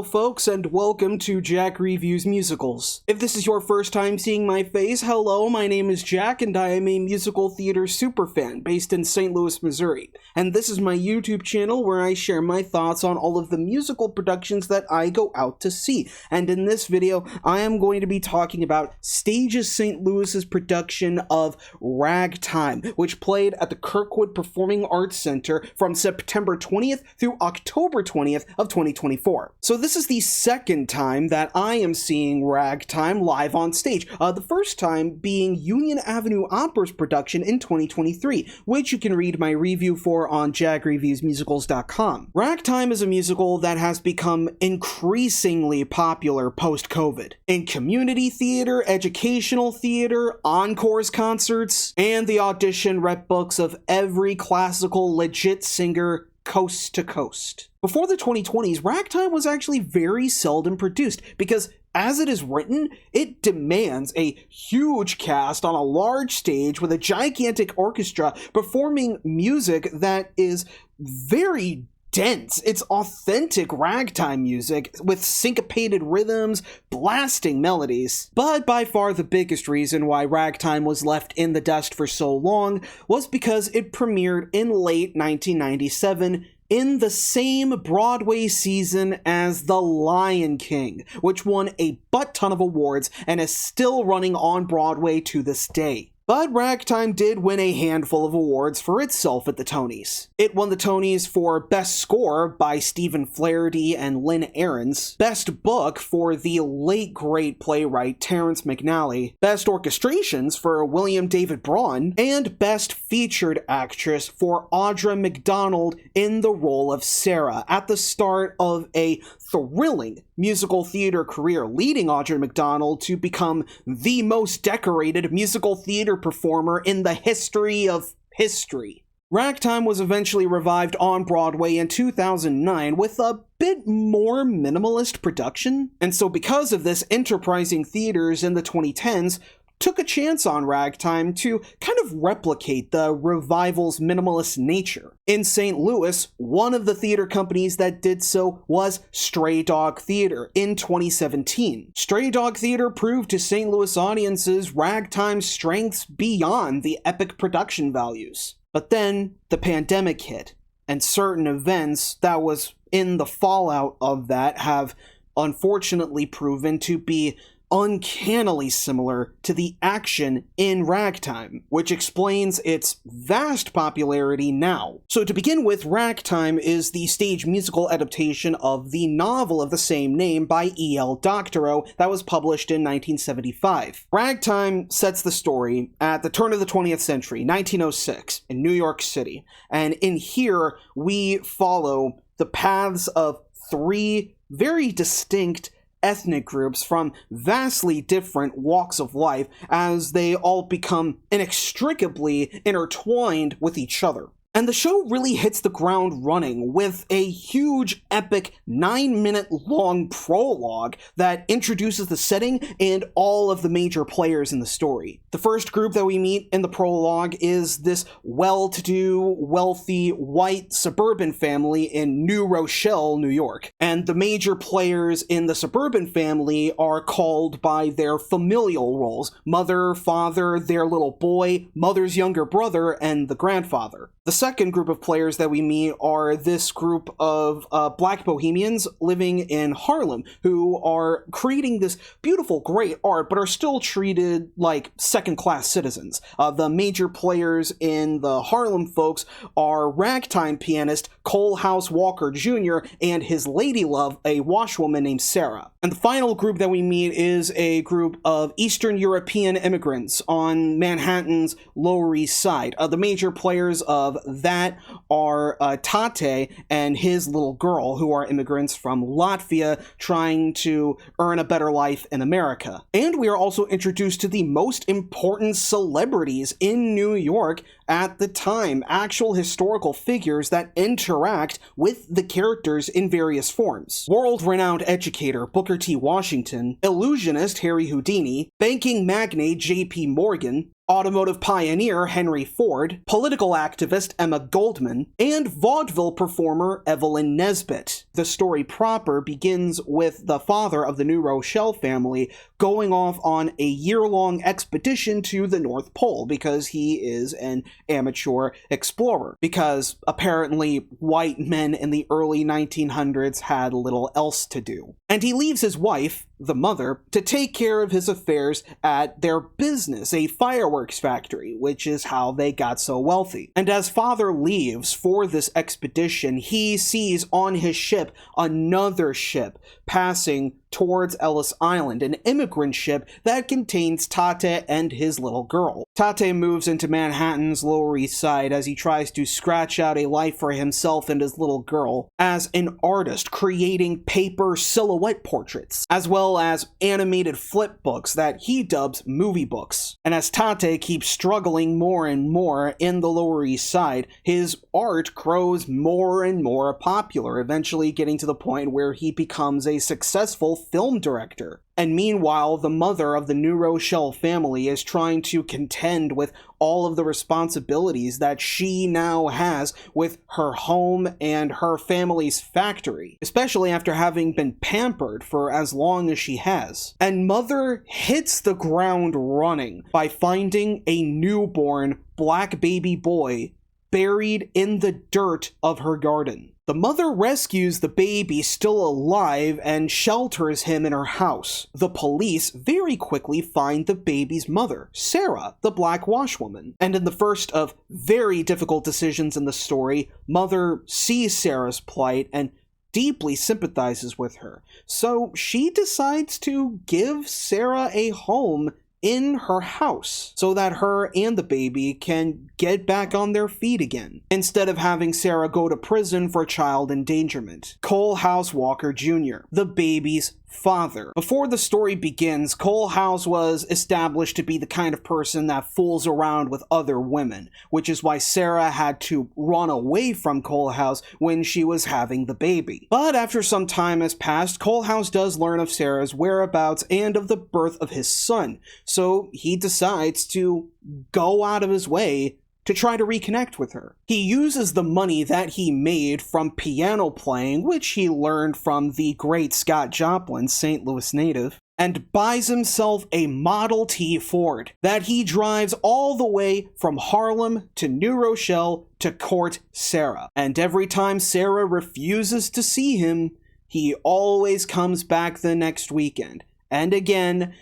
Hello folks, and welcome to Jack Reviews Musicals. If this is your first time seeing my face, hello, my name is Jack and I am a musical theater superfan based in St. Louis, Missouri. And this is my YouTube channel where I share my thoughts on all of the musical productions that I go out to see. And in this video, I am going to be talking about Stages St. Louis's production of Ragtime, which played at the Kirkwood Performing Arts Center from September 20th through October 20th of 2024. So this is the second time that I am seeing Ragtime live on stage, the first time being Union Avenue Opera's production in 2023, which you can read my review for on jackreviewsmusicals.com. Ragtime is a musical that has become increasingly popular post-COVID. In community theater, educational theater, encores concerts, and the audition rep books of every classical legit singer coast to coast. Before the 2020s, Ragtime was actually very seldom produced because as it is written, it demands a huge cast on a large stage with a gigantic orchestra performing music that is very dense. It's authentic ragtime music with syncopated rhythms, blasting melodies. But by far the biggest reason why Ragtime was left in the dust for so long was because it premiered in late 1997 in the same Broadway season as The Lion King, which won a butt-ton of awards and is still running on Broadway to this day. But Ragtime did win a handful of awards for itself at the Tonys. It won the Tonys for Best Score by Stephen Flaherty and Lynn Ahrens, Best Book for the late great playwright Terrence McNally, Best Orchestrations for William David Braun, and Best Featured Actress for Audra McDonald in the role of Sarah at the start of a thrilling musical theater career, leading Audra McDonald to become the most decorated musical theater performer in the history of history. Ragtime was eventually revived on Broadway in 2009 with a bit more minimalist production, and so because of this, enterprising theaters in the 2010s took a chance on Ragtime to kind of replicate the revival's minimalist nature. In St. Louis, one of the theater companies that did so was Stray Dog Theater in 2017. Stray Dog Theater proved to St. Louis audiences Ragtime's strengths beyond the epic production values. But then the pandemic hit, and certain events that was in the fallout of that have unfortunately proven to be uncannily similar to the action in Ragtime, which explains its vast popularity now. So to begin with, Ragtime is the stage musical adaptation of the novel of the same name by E.L. Doctorow that was published in 1975. Ragtime sets the story at the turn of the 20th century, 1906, in New York City, and in here we follow the paths of three very distinct ethnic groups from vastly different walks of life as they all become inextricably intertwined with each other. And the show really hits the ground running with a huge, epic, 9-minute long prologue that introduces the setting and all of the major players in the story. The first group that we meet in the prologue is this well-to-do, wealthy, white suburban family in New Rochelle, New York. And the major players in the suburban family are called by their familial roles: mother, father, their little boy, mother's younger brother, and the grandfather. The second group of players that we meet are this group of black bohemians living in Harlem who are creating this beautiful, great art, but are still treated like second-class citizens. The major players in the Harlem folks are ragtime pianist Cole House Walker Jr. and his lady love, a washwoman named Sarah. And the final group that we meet is a group of Eastern European immigrants on Manhattan's Lower East Side. The major players of that are Tate and his little girl, who are immigrants from Latvia trying to earn a better life in America. And we are also introduced to the most important celebrities in New York at the time, actual historical figures that interact with the characters in various forms. World-renowned educator Booker T. Washington, illusionist Harry Houdini, banking magnate J.P. Morgan, automotive pioneer Henry Ford, political activist Emma Goldman, and vaudeville performer Evelyn Nesbit. The story proper begins with the father of the New Rochelle family going off on a year-long expedition to the North Pole because he is an amateur explorer, because apparently white men in the early 1900s had little else to do. And he leaves his wife, the mother, to take care of his affairs at their business, a fireworks factory, which is how they got so wealthy. And as father leaves for this expedition, he sees on his ship another ship passing towards Ellis Island, an immigrant ship that contains Tate and his little girl. Tate moves into Manhattan's Lower East Side as he tries to scratch out a life for himself and his little girl as an artist, creating paper silhouette portraits, as well as animated flip books that he dubs movie books. And as Tate keeps struggling more and more in the Lower East Side, his art grows more and more popular, eventually getting to the point where he becomes a successful film director. And meanwhile, the mother of the New Rochelle family is trying to contend with all of the responsibilities that she now has with her home and her family's factory, especially after having been pampered for as long as she has. And mother hits the ground running by finding a newborn black baby boy buried in the dirt of her garden. The mother rescues the baby still alive and shelters him in her house. The police very quickly find the baby's mother, Sarah, the black washwoman. And in the first of very difficult decisions in the story, mother sees Sarah's plight and deeply sympathizes with her. So she decides to give Sarah a home in her house so that her and the baby can get back on their feet again, instead of having Sarah go to prison for child endangerment. Coalhouse Walker Jr., the baby's father. Before the story begins, Coalhouse was established to be the kind of person that fools around with other women, which is why Sarah had to run away from Coalhouse when she was having the baby. But after some time has passed, Coalhouse does learn of Sarah's whereabouts and of the birth of his son, so he decides to go out of his way to try to reconnect with her. He uses the money that he made from piano playing, which he learned from the great Scott Joplin, St. Louis native, and buys himself a Model T Ford that he drives all the way from Harlem to New Rochelle to court Sarah. And every time Sarah refuses to see him, he always comes back the next weekend. And again,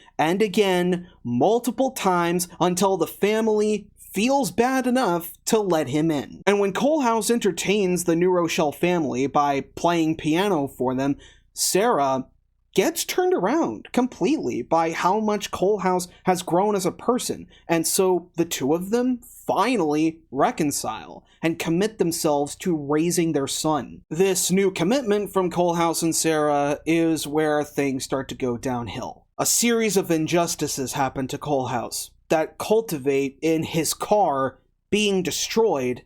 multiple times until the family feels bad enough to let him in. And when Coalhouse entertains the New Rochelle family by playing piano for them, Sarah gets turned around completely by how much Coalhouse has grown as a person, and so the two of them finally reconcile and commit themselves to raising their son. This new commitment from Coalhouse and Sarah is where things start to go downhill. A series of injustices happen to Coalhouse that cultivate in his car being destroyed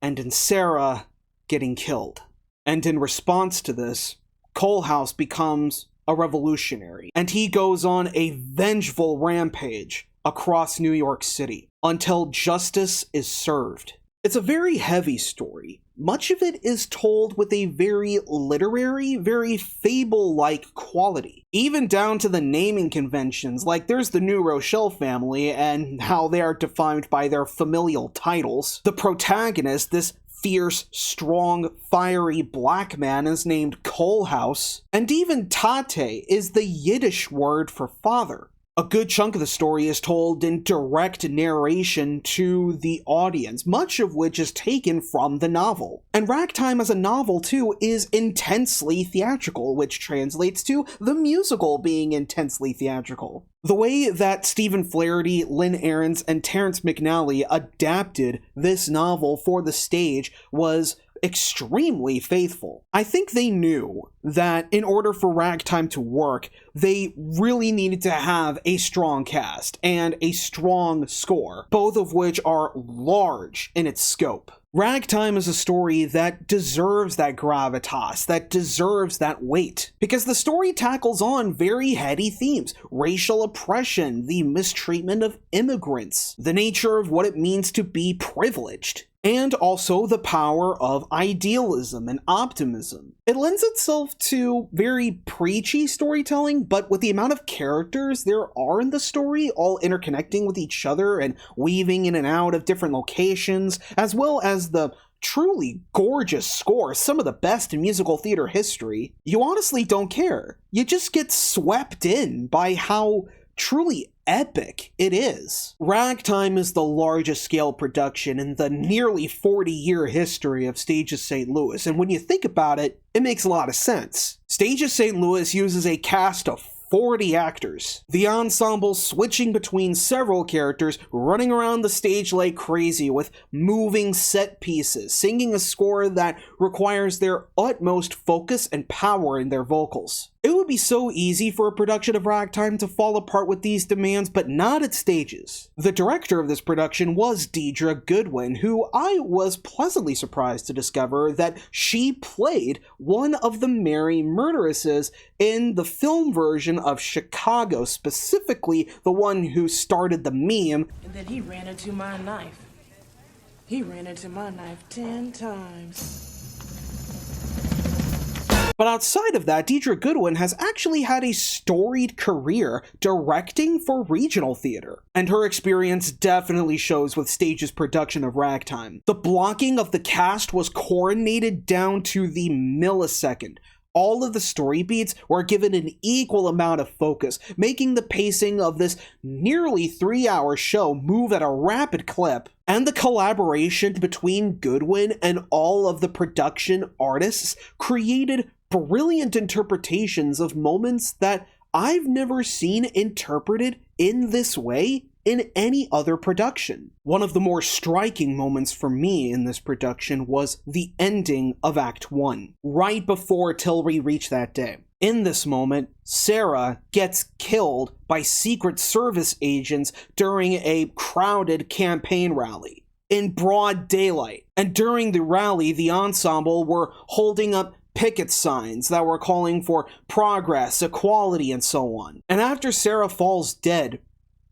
and in Sarah getting killed. And in response to this, Coalhouse becomes a revolutionary, and he goes on a vengeful rampage across New York City until justice is served. It's a very heavy story. Much of it is told with a very literary, very fable-like quality. Even down to the naming conventions, like there's the New Rochelle family and how they are defined by their familial titles. The protagonist, this fierce, strong, fiery black man, is named Coalhouse, and even Tate is the Yiddish word for father. A good chunk of the story is told in direct narration to the audience, much of which is taken from the novel. And Ragtime as a novel, too, is intensely theatrical, which translates to the musical being intensely theatrical. The way that Stephen Flaherty, Lynn Ahrens, and Terrence McNally adapted this novel for the stage was extremely faithful. I think they knew that in order for Ragtime to work, they really needed to have a strong cast and a strong score, both of which are large in its scope. Ragtime is a story that deserves that gravitas, that deserves that weight, because the story tackles on very heady themes: racial oppression, the mistreatment of immigrants, the nature of what it means to be privileged, and also the power of idealism and optimism. It lends itself to very preachy storytelling, but with the amount of characters there are in the story, all interconnecting with each other and weaving in and out of different locations, as well as the truly gorgeous score, some of the best in musical theater history, you honestly don't care. You just get swept in by how truly epic it is. Ragtime is the largest scale production in the nearly 40-year history of Stages St. Louis, and when you think about it, it makes a lot of sense. Stages St. Louis uses a cast of 40 actors, the ensemble switching between several characters, running around the stage like crazy with moving set pieces, singing a score that requires their utmost focus and power in their vocals. It would be so easy for a production of Ragtime to fall apart with these demands, but not at Stages. The director of this production was Deidre Goodwin, who I was pleasantly surprised to discover that she played one of the Merry Murderesses in the film version of Chicago, specifically the one who started the meme. And then he ran into my knife. He ran into my knife 10 times. But outside of that, Deidre Goodwin has actually had a storied career directing for regional theater, and her experience definitely shows with Stages' production of Ragtime. The blocking of the cast was coordinated down to the millisecond. All of the story beats were given an equal amount of focus, making the pacing of this nearly 3-hour show move at a rapid clip. And the collaboration between Goodwin and all of the production artists created brilliant interpretations of moments that I've never seen interpreted in this way in any other production. One of the more striking moments for me in this production was the ending of Act 1, right before Till We Reach That Day. In this moment, Sarah gets killed by Secret Service agents during a crowded campaign rally in broad daylight. And during the rally, the ensemble were holding up picket signs that were calling for progress, equality, and so on. And after Sarah falls dead,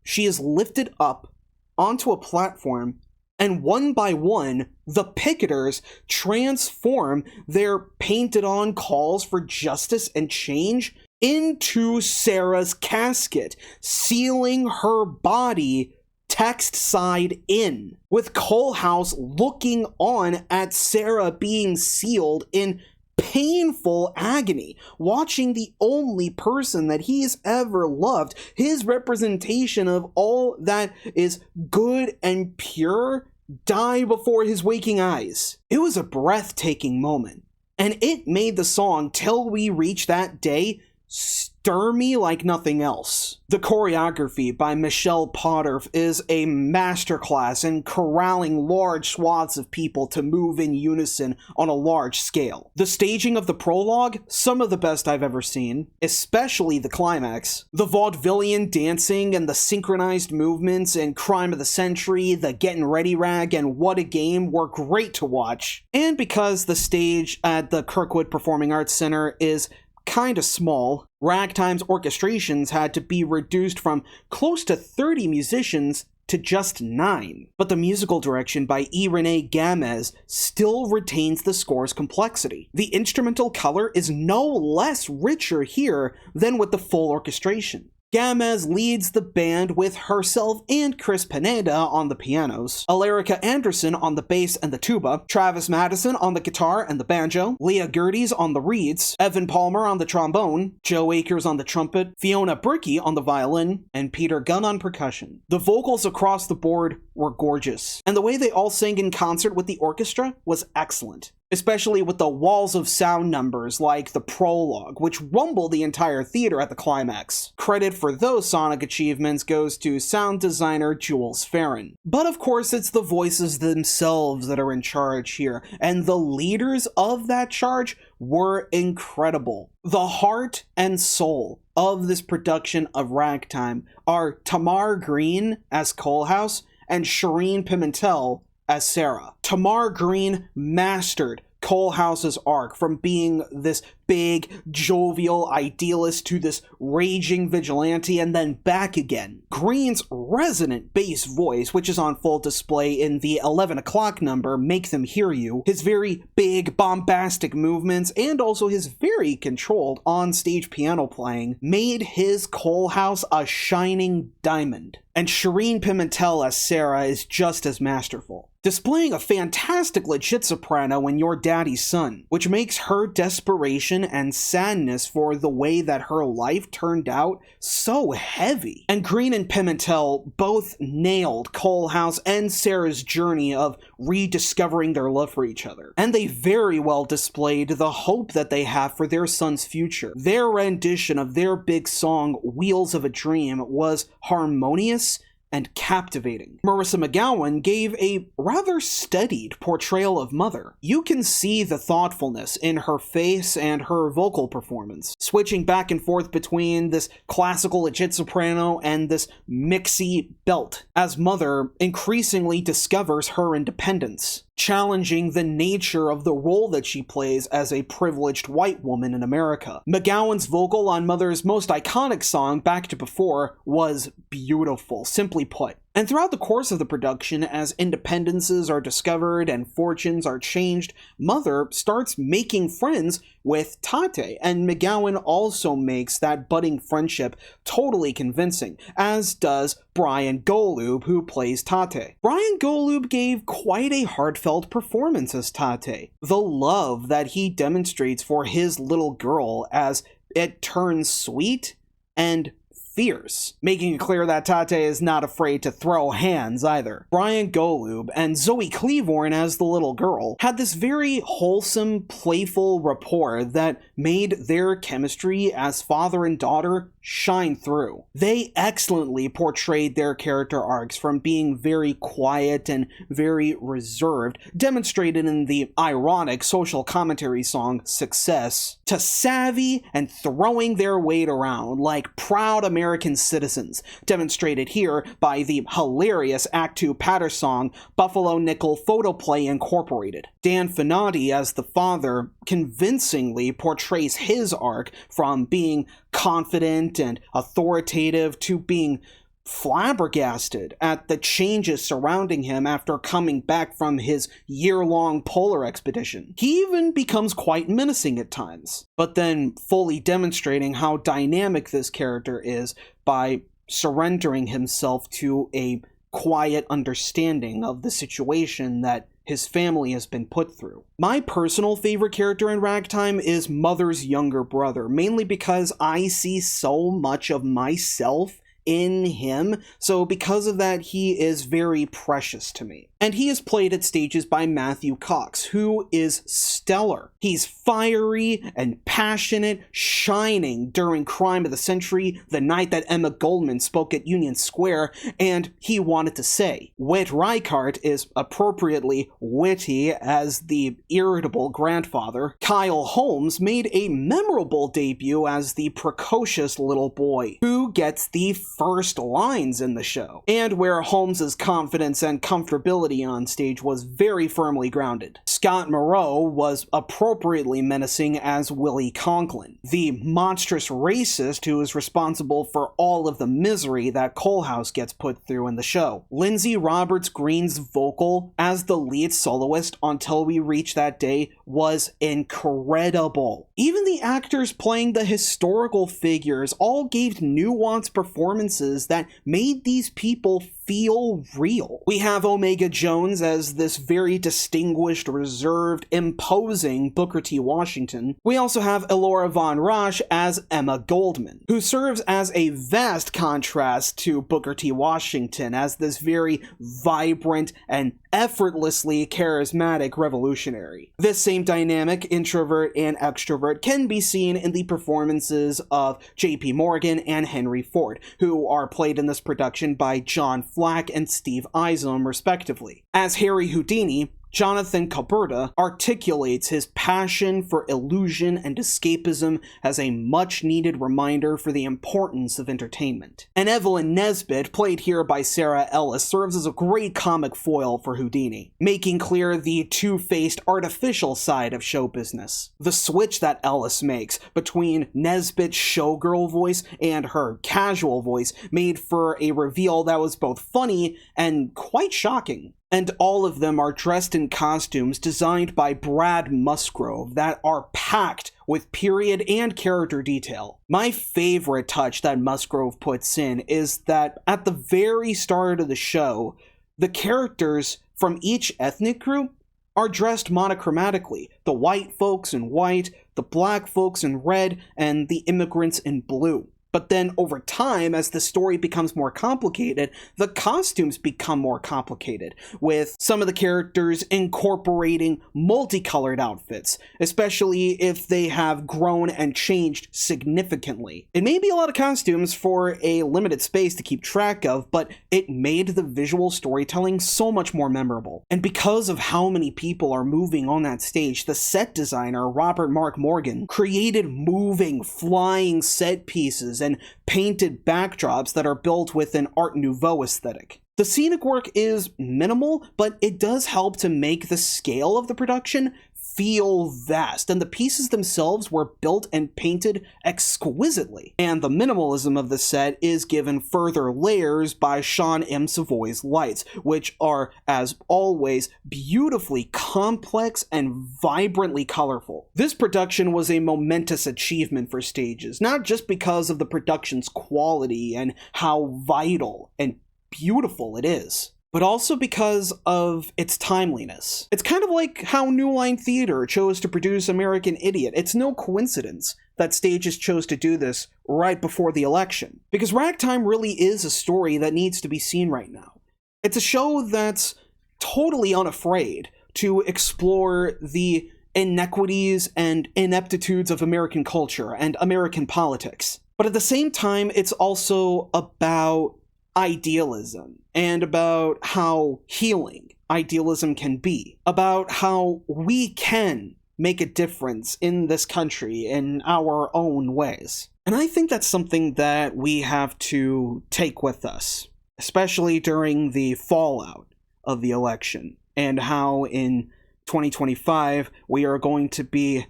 she is lifted up onto a platform, and one by one, the picketers transform their painted-on calls for justice and change into Sarah's casket, sealing her body text side in, with Colehouse looking on at Sarah being sealed in painful agony, watching the only person that he's ever loved, his representation of all that is good and pure, die before his waking eyes. It was a breathtaking moment, and it made the song Till We Reach That Day stir me like nothing else. The choreography by Michelle Potter is a masterclass in corralling large swaths of people to move in unison on a large scale. The staging of the prologue, some of the best I've ever seen, especially the climax. The vaudevillian dancing and the synchronized movements in Crime of the Century, the Getting Ready Rag, and What a Game were great to watch. And because the stage at the Kirkwood Performing Arts Center is kinda small, Ragtime's orchestrations had to be reduced from close to 30 musicians to just 9. But the musical direction by E. Renee Gamez still retains the score's complexity. The instrumental color is no less richer here than with the full orchestration. Gamez leads the band with herself and Chris Pineda on the pianos, Alarica Anderson on the bass and the tuba, Travis Madison on the guitar and the banjo, Leah Gerdes on the reeds, Evan Palmer on the trombone, Joe Akers on the trumpet, Fiona Brickey on the violin, and Peter Gunn on percussion. The vocals across the board were gorgeous, and the way they all sang in concert with the orchestra was excellent. especially with the walls of sound numbers like the prologue, which rumbled the entire theater at the climax. Credit for those sonic achievements goes to sound designer Jules Farren. But of course, it's the voices themselves that are in charge here, and the leaders of that charge were incredible. The heart and soul of this production of Ragtime are Tamar Green as Coalhouse and Shireen Pimentel as Sarah. Tamar Green mastered Coalhouse's arc from being this big, jovial idealist to this raging vigilante and then back again. Green's resonant bass voice, which is on full display in the 11 o'clock number, Make Them Hear You, his very big, bombastic movements, and also his very controlled on-stage piano playing, made his Coalhouse a shining diamond. And Shireen Pimentel as Sarah is just as masterful, displaying a fantastic legit soprano in Your Daddy's Son, which makes her desperation and sadness for the way that her life turned out so heavy. And Green and Pimentel both nailed Coalhouse and Sarah's journey of rediscovering their love for each other. And they very well displayed the hope that they have for their son's future. Their rendition of their big song, Wheels of a Dream, was harmonious and captivating. Marissa McGowan gave a rather studied portrayal of Mother. You can see the thoughtfulness in her face and her vocal performance, switching back and forth between this classical legit soprano and this mixy belt, as Mother increasingly discovers her independence, challenging the nature of the role that she plays as a privileged white woman in America. McGowan's vocal on Mother's most iconic song, Back to Before, was beautiful, simply put. And throughout the course of the production, as independences are discovered and fortunes are changed, Mother starts making friends with Tate, and McGowan also makes that budding friendship totally convincing, as does Brian Golub, who plays Tate. Brian Golub gave quite a heartfelt performance as Tate. The love that he demonstrates for his little girl as it turns sweet and fierce, making it clear that Tate is not afraid to throw hands either. Brian Golub and Zoe Cleavorn as the little girl had this very wholesome, playful rapport that made their chemistry as father and daughter shine through. They excellently portrayed their character arcs from being very quiet and very reserved, demonstrated in the ironic social commentary song Success, to savvy and throwing their weight around like proud American citizens, demonstrated here by the hilarious Act 2 patter song Buffalo Nickel Photoplay Incorporated. Dan Finati as the father convincingly portrays his arc from being confident and authoritative to being flabbergasted at the changes surrounding him after coming back from his year-long polar expedition. He even becomes quite menacing at times, but then fully demonstrating how dynamic this character is by surrendering himself to a quiet understanding of the situation that his family has been put through. My personal favorite character in Ragtime is Mother's younger brother, mainly because I see so much of myself in him, so because of that, he is very precious to me. And he is played at stages by Matthew Cox, who is stellar. He's fiery and passionate, shining during Crime of the Century, the night that Emma Goldman spoke at Union Square, and he wanted to say. Whit Reichardt is appropriately witty as the irritable grandfather. Kyle Holmes made a memorable debut as the precocious little boy, who gets the first lines in the show, and where Holmes's confidence and comfortability on stage was very firmly grounded. Scott Moreau was appropriately menacing as Willie Conklin, the monstrous racist who is responsible for all of the misery that Coalhouse gets put through in the show. Lindsay Roberts Green's vocal as the lead soloist Until We Reach That Day was incredible. Even the actors playing the historical figures all gave nuanced performances that made these people feel real. We have Omega Jones as this very distinguished, reserved, imposing Booker T. Washington. We also have Elora Von Rosch as Emma Goldman, who serves as a vast contrast to Booker T. Washington as this very vibrant and effortlessly charismatic revolutionary. This same dynamic, introvert and extrovert, can be seen in the performances of J.P. Morgan and Henry Ford, who are played in this production by John Flack and Steve Isom, respectively. As Harry Houdini, Jonathan Caberta articulates his passion for illusion and escapism as a much-needed reminder for the importance of entertainment. And Evelyn Nesbit, played here by Sarah Ellis, serves as a great comic foil for Houdini, making clear the two-faced artificial side of show business. The switch that Ellis makes between Nesbit's showgirl voice and her casual voice made for a reveal that was both funny and quite shocking. And all of them are dressed in costumes designed by Brad Musgrove that are packed with period and character detail. My favorite touch that Musgrove puts in is that at the very start of the show, the characters from each ethnic group are dressed monochromatically. The white folks in white, the black folks in red, and the immigrants in blue. But then over time, as the story becomes more complicated, the costumes become more complicated, with some of the characters incorporating multicolored outfits, especially if they have grown and changed significantly. It may be a lot of costumes for a limited space to keep track of, but it made the visual storytelling so much more memorable. And because of how many people are moving on that stage, the set designer, Robert Mark Morgan, created moving, flying set pieces and painted backdrops that are built with an Art Nouveau aesthetic. The scenic work is minimal, but it does help to make the scale of the production feel vast, and the pieces themselves were built and painted exquisitely. And the minimalism of the set is given further layers by Sean M. Savoy's lights, which are, as always, beautifully complex and vibrantly colorful. This production was a momentous achievement for Stages, not just because of the production's quality and how vital and beautiful it is, but also because of its timeliness. It's kind of like how New Line Theater chose to produce American Idiot. It's no coincidence that Stages chose to do this right before the election, because Ragtime really is a story that needs to be seen right now. It's a show that's totally unafraid to explore the inequities and ineptitudes of American culture and American politics. But at the same time, it's also about idealism, and about how healing idealism can be, about how we can make a difference in this country in our own ways. And I think that's something that we have to take with us, especially during the fallout of the election, and how in 2025 we are going to be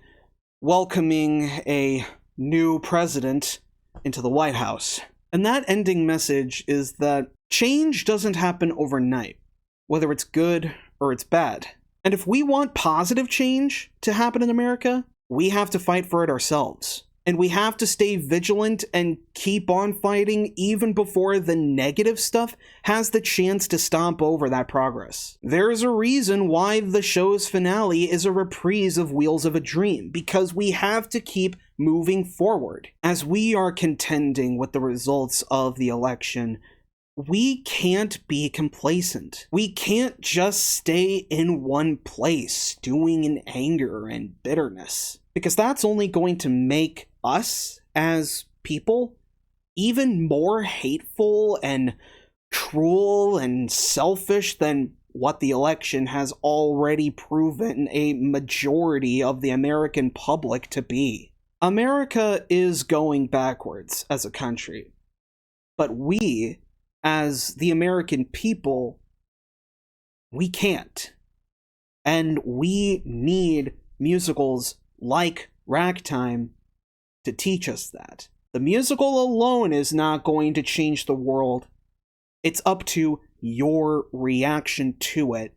welcoming a new president into the White House. And that ending message is that change doesn't happen overnight, whether it's good or it's bad. And if we want positive change to happen in America, we have to fight for it ourselves. And we have to stay vigilant and keep on fighting even before the negative stuff has the chance to stomp over that progress. There's a reason why the show's finale is a reprise of Wheels of a Dream, because we have to keep moving forward. As we are contending with the results of the election, we can't be complacent. We can't just stay in one place, stewing in anger and bitterness, because that's only going to make us as people even more hateful and cruel and selfish than what the election has already proven a majority of the American public to be. America is going backwards as a country, but we, as the American people, we can't. And we need musicals like Ragtime to teach us that. The musical alone is not going to change the world. It's up to your reaction to it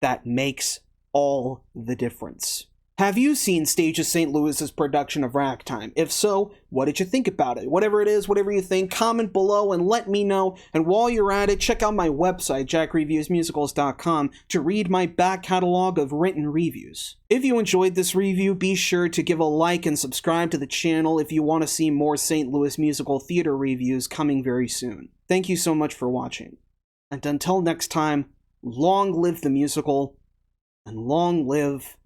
that makes all the difference. Have you seen Stages St. Louis's production of Ragtime? If so, what did you think about it? Whatever it is, whatever you think, comment below and let me know. And while you're at it, check out my website, jackreviewsmusicals.com, to read my back catalog of written reviews. If you enjoyed this review, be sure to give a like and subscribe to the channel if you want to see more St. Louis musical theater reviews coming very soon. Thank you so much for watching. And until next time, long live the musical, and long live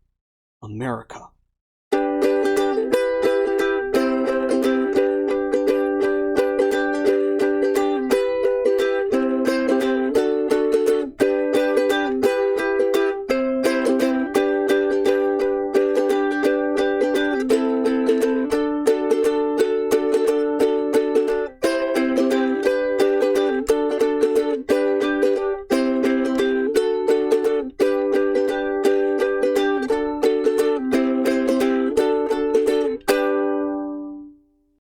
America.